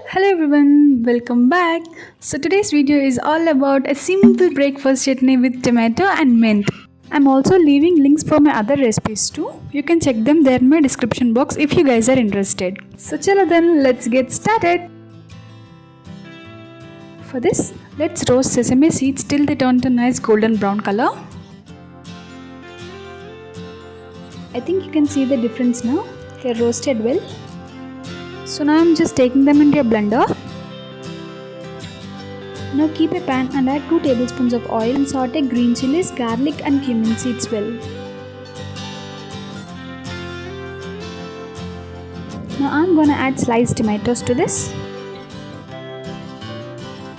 Hello everyone, welcome back. So today's video is all about a simple breakfast chutney with tomato and mint. I'm also leaving links for my other recipes too. You can check them there in my description box if you guys are interested. So chalo then, let's get started. For this, let's roast sesame seeds till they turn to nice golden brown color. I think you can see the difference now. They're roasted well. So now I'm just taking them into a blender. Now keep a pan and add 2 tablespoons of oil and saute green chilies, garlic and cumin seeds well. Now I'm gonna add sliced tomatoes to this.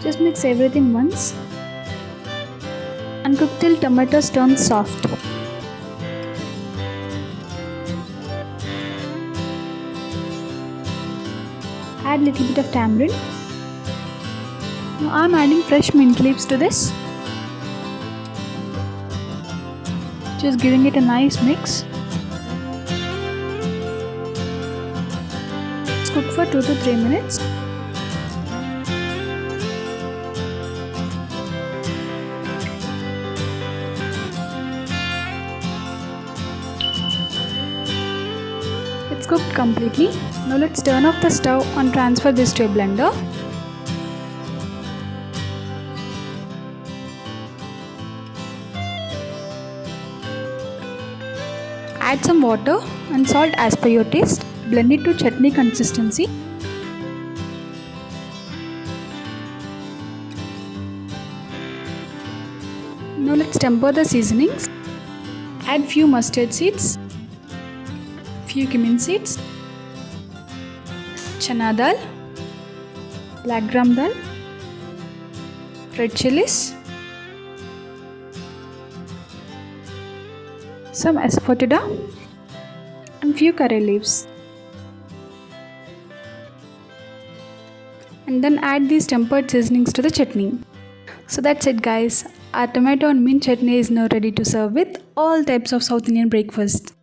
Just mix everything once and cook till tomatoes turn soft. Add little bit of tamarind. Now I am adding fresh mint leaves to this. Just giving it a nice mix. Let's cook for 2 to 3 minutes. It's cooked completely. Now let's turn off the stove and transfer this to a blender. Add some water and salt as per your taste. Blend it to chutney consistency. Now let's temper the seasonings. Add few mustard seeds, few cumin seeds, chana dal, black gram dal, red chilies, some asafoetida and few curry leaves. And then add these tempered seasonings to the chutney. So that's it guys. Our tomato and mint chutney is now ready to serve with all types of South Indian breakfast.